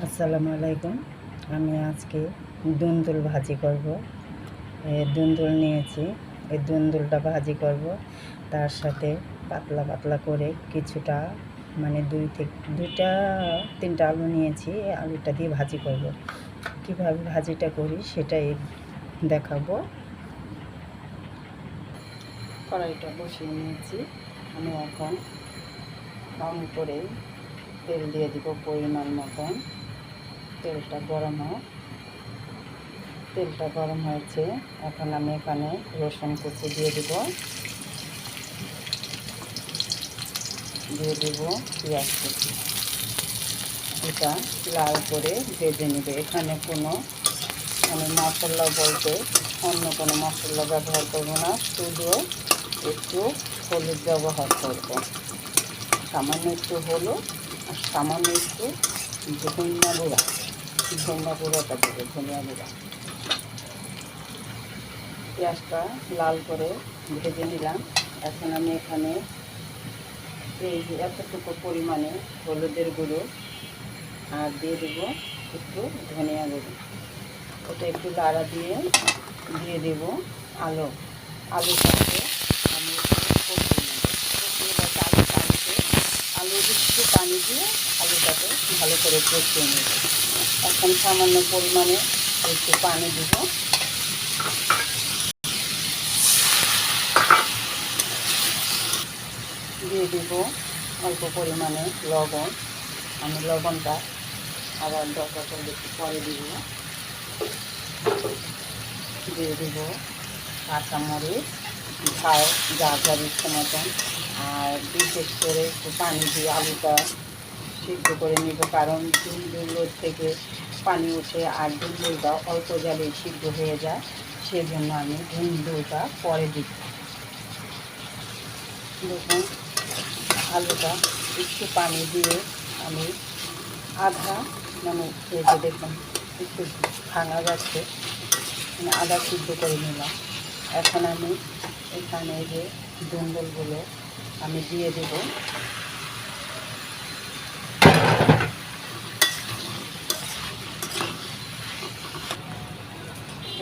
আসসালামু আলাইকুম। আমি আজকে দুন্দুল ভাজি করব। দুন্দুল নিয়েছি, এই দুন্দুলটা ভাজি করব। তার সাথে পাতলা পাতলা করে কিছুটা মানে দুইটা তিনটা আলু নিয়েছি, এই আলুটা দিয়ে ভাজি করব। কিভাবে ভাজিটা করি সেটাই দেখাবো। কড়াইটা বসিয়ে নিয়েছি, আমি এখন অন করে তেল দিয়ে দিব পরিমাণ মতন। তেলটা গরম হয়েছে। এখন আমি এখানে রসুন কুচি দিয়ে দিব পেঁয়াজ কুচি। এটা লাল করে ভেজে নেবে। এখানে কোনো মশলা বলতে অন্য কোনো মশলা ব্যবহার করব না, শুধু একটু হলুদ ব্যবহার করব, সামান্য একটু হলুদ আর সামান্য একটু ধনিয়া গুঁড়াটা দেবে, ধনিয়া গুঁড়া। পেঁয়াজটা লাল করে ভেজে নিলাম। এখন আমি এখানে এই এতটুকু পরিমাণে হলুদের গুঁড়ো আর দিয়ে দেবো একটু ধনিয়া গুঁড়ো। ওটা একটু লাড়া দিয়ে দেবো আলুটাকে আমি কষিয়ে নেব। আলু একটু পানি দিয়ে আলুটাকে ভালো করে কষিয়ে নেব। এখন সামান্য পরিমাণে একটু পানি দিব। দিয়ে দিব অল্প পরিমাণে লবণ। আমি লবণটা আবার দরকার করলে একটু পরে দিব। দিয়ে দিব কাঁচামরিচ, ঝাল যার ইচ্ছে মতন। আর বিশেষ করে একটু পানি দিয়ে আলুটা সিদ্ধ করে নেব, কারণ দুন্দুলের থেকে পানি উঠে আর দুন্দুলটা অল্প জালেই সিদ্ধ হয়ে যায়। সেজন্য আমি দুন্দুলটা পরে দিব। দেখুন আলুটা একটু পানি দিয়ে আমি এই যে দেখুন একটু ভাঙা যাচ্ছে, আদা সিদ্ধ করে নিলাম। এখন আমি এখানে যে দুন্দুলগুলো আমি দিয়ে দেব।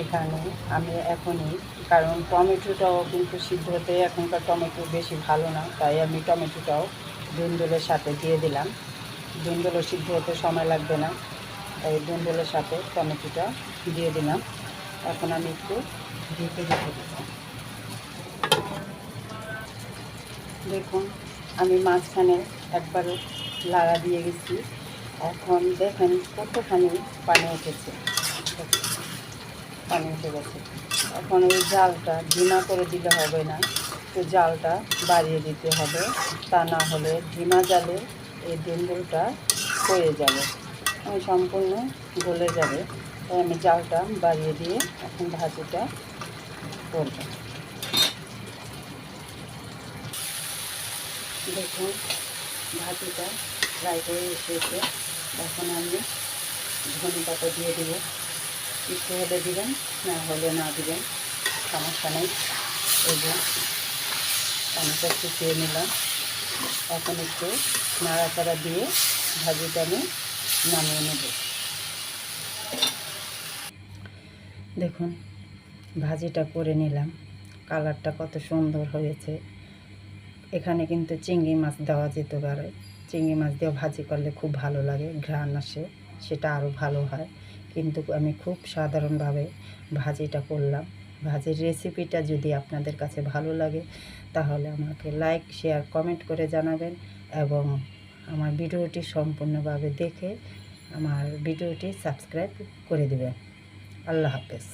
এখানে আমি এখনই, কারণ টমেটোটাও কিন্তু সিদ্ধ হতে এখনকার টমেটো বেশি ভালো না, তাই আমি টমেটোটাও দুন্দুলের সাথে দিয়ে দিলাম। দুন্দুলও সিদ্ধ হতে সময় লাগবে না, তাই দুন্দুলের সাথে টমেটোটা দিয়ে দিলাম। এখন আমি একটু ঢেকে রেখে দেব। দেখুন আমি মাঝখানে একবার লাড়া দিয়ে গেছি। এখন দেখেন কতখানি পানি উঠে গেছে। এখন এই জালটা ধিমা করে দিলে হবে না, তো জালটা বাড়িয়ে দিতে হবে, তা না হলে ধিমা জালে এই দুন্দুলটা হয়ে যাবে, সম্পূর্ণ গলে যাবে। তাই আমি জালটা বাড়িয়ে দিয়ে এখন ভাজিটা করব। দেখুন ভাজিটা ফ্রাই হয়ে এসেছে। এখন আমি ধনে পাতা দিয়ে দেব। একটু হলে দিবেন, না হলে না দিবেন, সমস্যা নেই। এই যে পানিটা শুকিয়ে নিলাম। এখন একটু নাড়াচাড়া দিয়ে ভাজিটা আমি নামিয়ে নেব। দেখুন ভাজিটা করে নিলাম, কালারটা কত সুন্দর হয়েছে। এখানে কিন্তু চিংড়ি মাছ দেওয়া যেতে পারে, চিংড়ি মাছ দিয়ে ভাজি করলে খুব ভালো লাগে, ঘ্রাণ আসে, সেটা আরও ভালো হয়। কিন্তু আমি খুব সাধারণভাবে ভাজিটা করলাম। ভাজির রেসিপিটা যদি আপনাদের কাছে ভালো লাগে তাহলে আমাকে লাইক, শেয়ার, কমেন্ট করে জানাবেন এবং আমার ভিডিওটি সম্পূর্ণভাবে দেখে আমার ভিডিওটি সাবস্ক্রাইব করে দেবেন। আল্লাহ হাফেজ।